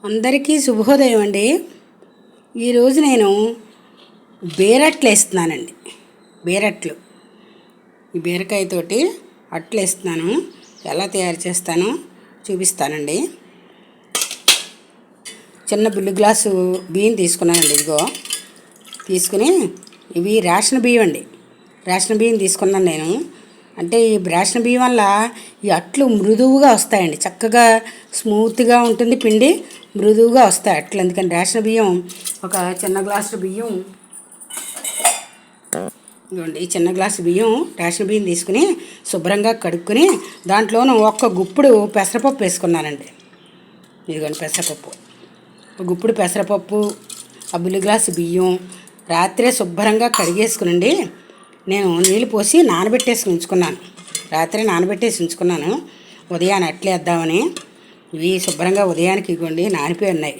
అందరికీ శుభోదయం అండి. ఈరోజు నేను బీరట్లు వేస్తున్నానండి. బీరట్లు ఈ బీరకాయతోటి అట్లు వేస్తున్నాను. ఎలా తయారు చేస్తానో చూపిస్తానండి. చిన్న బుల్లి గ్లాసు బియ్యం తీసుకున్నానండి. ఇదిగో తీసుకుని ఇవి రేషన్ బియ్యం అండి. రేషన్ బియ్యం తీసుకున్నాను నేను. అంటే ఈ రేషన్ బియ్యం వల్ల ఈ అట్లు మృదువుగా వస్తాయండి. చక్కగా స్మూత్గా ఉంటుంది పిండి, మృదువుగా వస్తాయి అట్లు. అందుకని రేషన్ బియ్యం ఒక చిన్న గ్లాసు బియ్యం ఇదిగోండి, ఈ చిన్న గ్లాసు బియ్యం రేషన్ బియ్యం తీసుకుని శుభ్రంగా కడుక్కొని దాంట్లోనూ ఒక్క గుప్పుడు పెసరపప్పు వేసుకున్నానండి. ఇదిగోండి పెసరపప్పు, ఒక గుప్పుడు పెసరపప్పు, ఆ బుల్లి గ్లాసు బియ్యం రాత్రే శుభ్రంగా కడిగేసుకునండి. నేను నీళ్ళు పోసి నానబెట్టేసి ఉంచుకున్నాను. రాత్రి నానబెట్టేసి ఉంచుకున్నాను ఉదయాన్ని అట్లేద్దామని. ఇవి శుభ్రంగా ఉదయానికి ఇవ్వండి నానిపోయి ఉన్నాయి.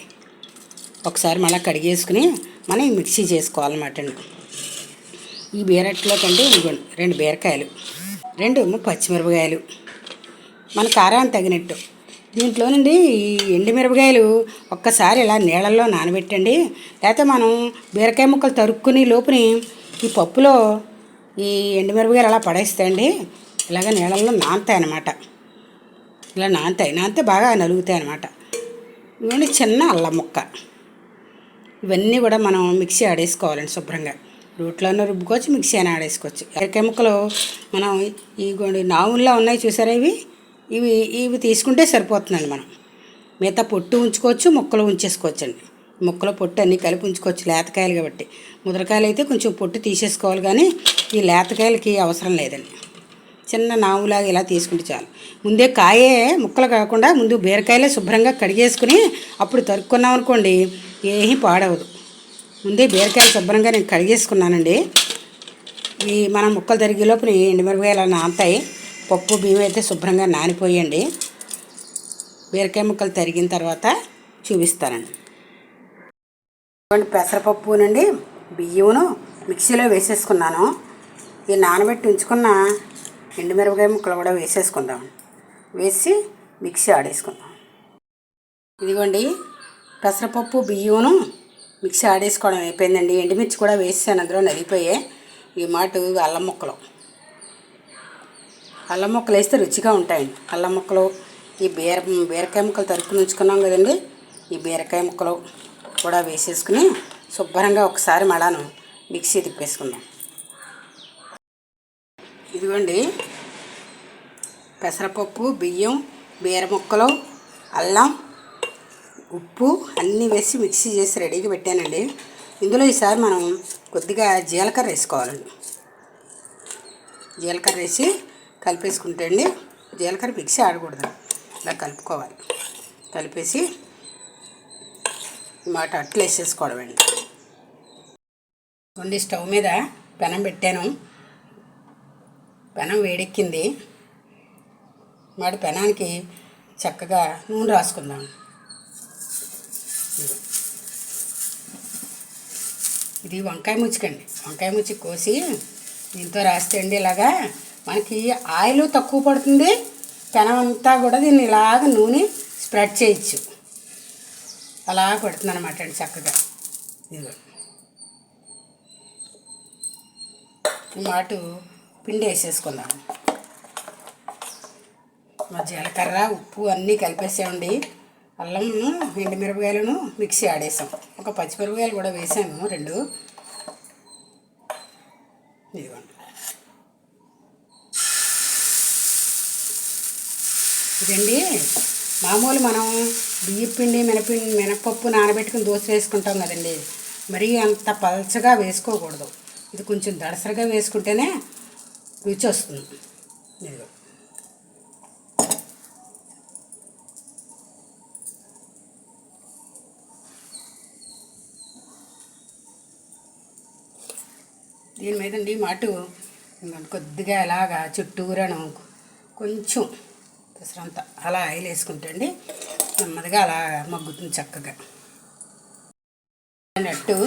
ఒకసారి మళ్ళీ కడిగేసుకుని మనం మిక్సీ చేసుకోవాలన్నమాట అండి. ఈ బీరట్లో కంటే ఇవ్వండి 2 బీరకాయలు, 2 పచ్చిమిరపకాయలు, మన కారాన్ని తగినట్టు. దీంట్లో నుండి ఈ ఎండుమిరపకాయలు ఒక్కసారి ఇలా నీళ్ళల్లో నానబెట్టండి. లేకపోతే మనం బీరకాయ ముక్కలు తరుక్కుని లోపుని ఈ పప్పులో ఈ ఎండుమిరపకాయలు అలా పడేస్తాయండి. ఇలాగ నీళ్ళల్లో నానతాయి అన్నమాట. ఇలా నానితే బాగా నలుగుతాయి అన్నమాట. ఇవన్నీ చిన్న అల్లం ముక్క, ఇవన్నీ కూడా మనం మిక్సీ ఆడేసుకోవాలండి. శుభ్రంగా రోట్లోనే రుబ్బుకోవచ్చు, మిక్సీ అయినా ఆడేసుకోవచ్చు. ఎరకాయ ముక్కలు మనం ఈ నావుల్లో ఉన్నాయి చూసారా, ఇవి తీసుకుంటే సరిపోతుందండి. మనం మిగతా పొట్టు ఉంచుకోవచ్చు, ముక్కలు ఉంచేసుకోవచ్చండి. ముక్కలు పొట్టు అన్నీ కలిపి ఉంచుకోవచ్చు, లేతకాయలు కాబట్టి. ముద్రకాయలు అయితే కొంచెం పొట్టు తీసేసుకోవాలి, కానీ ఈ లేతకాయలకి అవసరం లేదండి. చిన్న నావులాగా ఇలా తీసుకుంటే చాలు. ముందే కాయే ముక్కలు కాకుండా ముందు బీరకాయలే శుభ్రంగా కడిగేసుకుని అప్పుడు తరుక్కున్నాం అనుకోండి, ఏమీ పాడవదు. ముందే బీరకాయలు శుభ్రంగా నేను కడిగేసుకున్నానండి. ఈ మనం ముక్కలు తరిగే లోపల ఎండుమిరపకాయలు అలా నానతాయి. పప్పు బియ్యం అయితే శుభ్రంగా నానిపోయండి. బీరకాయ ముక్కలు తరిగిన తర్వాత చూపిస్తానండి. పెసరపప్పునండి బియ్యమును మిక్సీలో వేసేసుకున్నాను. ఈ నానబెట్టి ఉంచుకున్న ఎండుమిరపకాయ ముక్కలు కూడా వేసేసుకుందాం. వేసి మిక్సీ ఆడేసుకుందాం. ఇదిగోండి పెసరపప్పు బియ్యమును మిక్సీ ఆడేసుకోవడం అయిపోయిందండి. ఎండుమిర్చి కూడా వేసాను, అందులో నలిగిపోయాయి. ఈ మాట అల్లం ముక్కలు వేస్తే రుచిగా ఉంటాయండి. అల్లం ముక్కలు, ఈ బీరకాయ ముక్కలు తరుక్కుని ఉంచుకున్నాం కదండి, ఈ బీరకాయ ముక్కలు కూడా వేసేసుకుని శుభ్రంగా ఒకసారి మళ్ళాను మిక్సీ తిప్పేసుకుందాం. ఇదిగోండి పెసరపప్పు, బియ్యం, బీర ముక్కలు, అల్లం, ఉప్పు అన్నీ వేసి మిక్సీ చేసి రెడీగా పెట్టానండి. ఇందులో ఈసారి మనం కొద్దిగా జీలకర్ర వేసుకోవాలండి. జీలకర్ర వేసి కలిపేసుకుంటే అండి, జీలకర్ర మిక్సీ ఆడకూడదు, ఇలా కలుపుకోవాలి. కలిపేసి మాట అట్లు వేసేసుకోవడం అండి. కొన్ని స్టవ్ మీద పెనం పెట్టాను. పెనం వేడెక్కింది. మాట పెనానికి చక్కగా నూనె రాసుకుందాం. ఇది వంకాయ ముచ్చికండి. వంకాయ ముచ్చి కోసి దీంతో రాస్తే అండి ఇలాగా మనకి ఆయిల్ తక్కువ పడుతుంది. పెనం అంతా కూడా దీన్ని ఇలాగ నూనె స్ప్రెడ్ చేయొచ్చు. అలా పెడుతుంది అనమాట అండి చక్కగా. ఇదిగో మాట పిండి వేసేసుకుందాం. జీలకర్ర, ఉప్పు అన్నీ కలిపేసామండి. అల్లం, ఎండుమిరపకాయలను మిక్సీ ఆడేసాం. ఒక పచ్చిమిరపకాయలు కూడా వేసాము 2. ఇదిగోండి ఇదండి మామూలు మనం బియ్యం పిండి, మినపప్పు నానబెట్టుకుని దోశ వేసుకుంటాం కదండి, మరీ అంత పలచగా వేసుకోకూడదు. ఇది కొంచెం దడసరిగా వేసుకుంటేనే రుచి వస్తుంది. ఇదిగో దీని మీదండి మాటు కొద్దిగా ఇలాగా చుట్టూరను కొంచెం పెసరంతా అలా ఆయిల్ వేసుకుంటే అండి నెమ్మదిగా అలా మగ్గుతుంది చక్కగా. నట్టు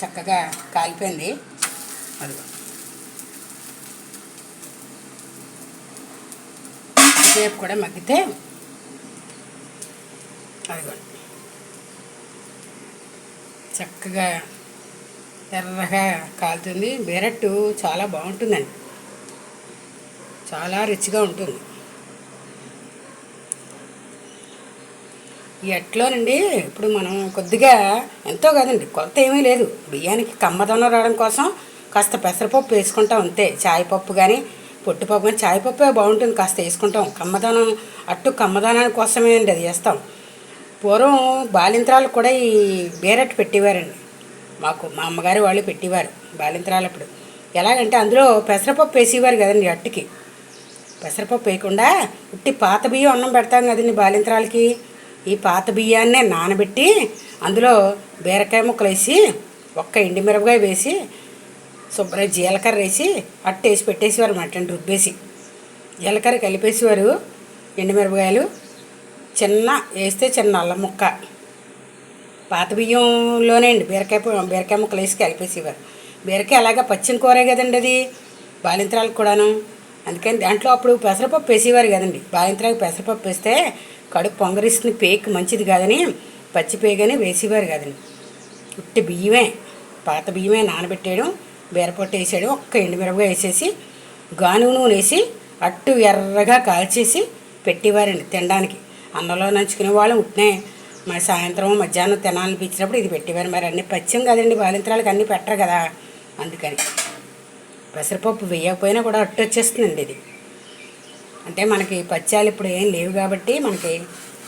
చక్కగా కాలిపోయింది. అదిగో సేపు కూడా మగ్గితే అదిగోండి చక్కగా ఎర్రగా కాలుతుంది. బేరట్టు చాలా బాగుంటుందండి, చాలా రుచిగా ఉంటుంది. ఈ అట్లోనండి ఇప్పుడు మనం కొద్దిగా ఎంతో కదండి, కొలత ఏమీ లేదు. బియ్యానికి కమ్మదనం రావడం కోసం కాస్త పెసరపప్పు వేసుకుంటాం అంతే. చాయపప్పు కానీ పొట్టుపప్పు కానీ, చాయపప్పే బాగుంటుంది, కాస్త వేసుకుంటాం. కమ్మదనం, అట్టు కమ్మదనాని కోసమే అండి అది వేస్తాం. పూర్వం బాలింత్రాలు కూడా ఈ బేరట్టు పెట్టేవారండి మాకు. మా అమ్మగారు వాళ్ళు పెట్టేవారు బాలింత్రాలు. అప్పుడు ఎలాగంటే అందులో పెసరపప్పు వేసేవారు కదండి అట్టుకి. పెసరపప్పు వేయకుండా ఉట్టి పాత బియ్యం అన్నం పెడతాం కదండి బాలింత్రాలకి. ఈ పాత బియ్యాన్నే నానబెట్టి అందులో బీరకాయ ముక్కలు వేసి, ఒక్క ఎండుమిరపకాయ వేసి, శుభ్రం జీలకర్ర వేసి అట్టు వేసి పెట్టేసేవారు అన్నమాట. రుబ్బేసి జీలకర్ర కలిపేసేవారు, ఎండుమిరపకాయలు చిన్న వేస్తే చిన్న అల్లం ముక్క, పాత బియ్యంలోనే అండి బీరకాయ ముక్కలు వేసి కలిపేసేవారు. బీరకాయ అలాగా పచ్చిన కూరే కదండి అది బాలింత్రాలకు కూడాను. అందుకని దాంట్లో అప్పుడు పెసరపప్పు వేసేవారు కదండి. బాలింత్రాలకు పెసరపప్పు వేస్తే కడుపు పొంగరిస్తుంది, పేక్ మంచిది కాదని పచ్చి పేగని వేసేవారు కదండి. ఉట్టి బియ్యమే, పాత బియ్యమే నానబెట్టేయడం, బీరపొట్టు వేసేయడం, ఒక్క ఎండుమిరపకాయ వేసేసి గానుగ నూనె వేసి అట్టు ఎర్రగా కాల్చేసి పెట్టేవారండి తినడానికి. అన్నంలో నంచుకునే వాళ్ళం ఉట్నే. మరి సాయంత్రం మధ్యాహ్నం తినాలనిపించినప్పుడు ఇది పెట్టేవారు. మరి అన్నీ పచ్చిం కదండి బాలింత్రాలకు, అన్నీ పెట్టరు కదా. అందుకని పెసరపప్పు వేయకపోయినా కూడా అట్టు వచ్చేస్తుందండి ఇది. అంటే మనకి పచ్చాలు ఇప్పుడు ఏం లేవు కాబట్టి మనకి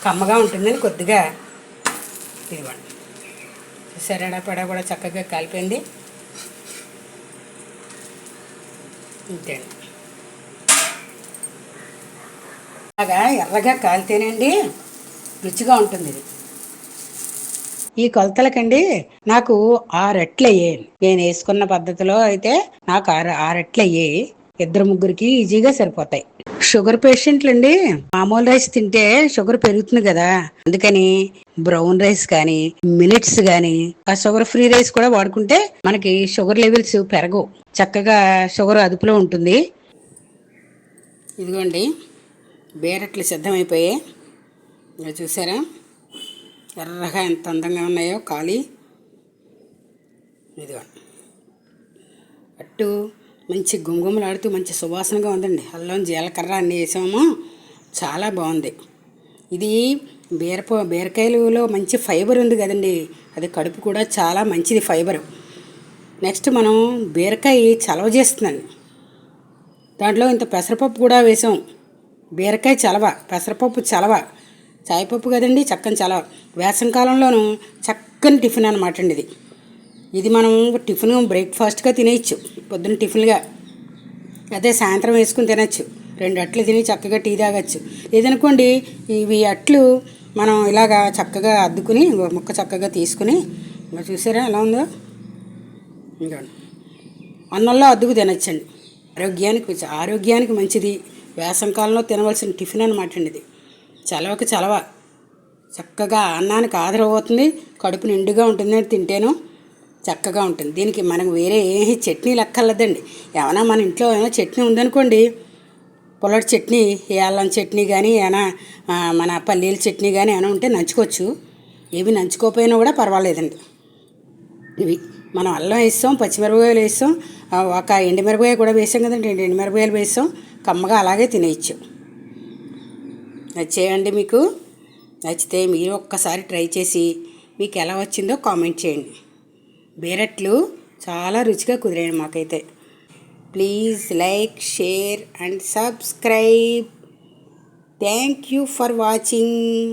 కమ్మగా ఉంటుందని కొద్దిగా ఇదివ్వండి. సరేడా పడ కూడా చక్కగా కాలిపోయింది. అంతే అండి, అలాగా ఎర్రగా కాలితేనండి రుచిగా ఉంటుంది ఇది. ఈ కొలతలకండి నాకు 6 అట్లు అయ్యాయి. నేను వేసుకున్న పద్ధతిలో అయితే నాకు 6 అట్లు అయ్యాయి. 2-3కి ఈజీగా సరిపోతాయి. షుగర్ పేషెంట్లు అండి మామూలు రైస్ తింటే షుగర్ పెరుగుతుంది కదా, అందుకని బ్రౌన్ రైస్ కానీ మిల్లెట్స్ కానీ ఆ షుగర్ ఫ్రీ రైస్ కూడా వాడుకుంటే మనకి షుగర్ లెవెల్స్ పెరగవు, చక్కగా షుగర్ అదుపులో ఉంటుంది. ఇదిగోండి బేరట్లు సిద్ధమైపోయాయి. చూసారా ఎర్రగా ఎంత అందంగా ఉన్నాయో కాలి. ఇదిగోండి అట్టు మంచి గుమగుమలాడుతూ మంచి సువాసనగా ఉందండి. అల్లం జీలకర్ర అన్నీ వేసాము, చాలా బాగుంది. ఇది బీరకాయలలో మంచి ఫైబర్ ఉంది కదండి, అది కడుపు కూడా చాలా మంచిది ఫైబరు. నెక్స్ట్ మనం బీరకాయ చలవ చేస్తుందండి, దాంట్లో ఇంత పెసరపప్పు కూడా వేసాం. బీరకాయ చలవ, పెసరపప్పు చలవ, చాయపప్పు కదండి చక్కని చలవ. వేసవికాలంలోనూ చక్కని టిఫిన్ అనమాట అండి ఇది. ఇది మనం టిఫిన్ బ్రేక్ఫాస్ట్గా తినేయచ్చు, పొద్దున్న టిఫిన్గా. అదే సాయంత్రం వేసుకుని తినచ్చు. 2 అట్లు తిని చక్కగా టీ తాగచ్చు. లేదనుకోండి ఇవి అట్లు మనం ఇలాగా చక్కగా అద్దుకుని ముక్క చక్కగా తీసుకుని, చూసారా ఎలా ఉందో, ఇంకా అన్నంలో అద్దుకు తినచ్చండి. ఆరోగ్యానికి మంచిది. వేసవికాలంలో తినవలసిన టిఫిన్ అనమాట అండి ఇది. చలవకి చలవ, చక్కగా అన్నానికి ఆదరవుతుంది, కడుపు నిండుగా ఉంటుంది, తింటేను చక్కగా ఉంటుంది. దీనికి మనకు వేరే ఏ చట్నీ లెక్కర్లేదండి. ఏమైనా మన ఇంట్లో ఏమైనా చట్నీ ఉందనుకోండి, పొల్లటి చట్నీ, ఏ అల్లం చట్నీ కానీ ఏమైనా మన పల్లీల చట్నీ కానీ ఏమైనా ఉంటే నంచుకోవచ్చు. ఏవి నంచుకోకపోయినా కూడా పర్వాలేదండి. ఇవి మనం అల్లం వేస్తాం, పచ్చిమిరపకాయలు వేస్తాం, ఒక ఎండుమిరపకాయ కూడా వేసాం కదండి, 2 ఎండుమిరపకాయలు వేస్తాం, కమ్మగా అలాగే తినేయచ్చు. నచ్చేయండి మీకు? నచ్చితే మీరు ఒక్కసారి ట్రై చేసి మీకు ఎలా వచ్చిందో కామెంట్ చేయండి. బేరట్లు చాలా రుచిగా కుదిరాయండి మాకైతే. Please like, share and subscribe. Thank you for watching.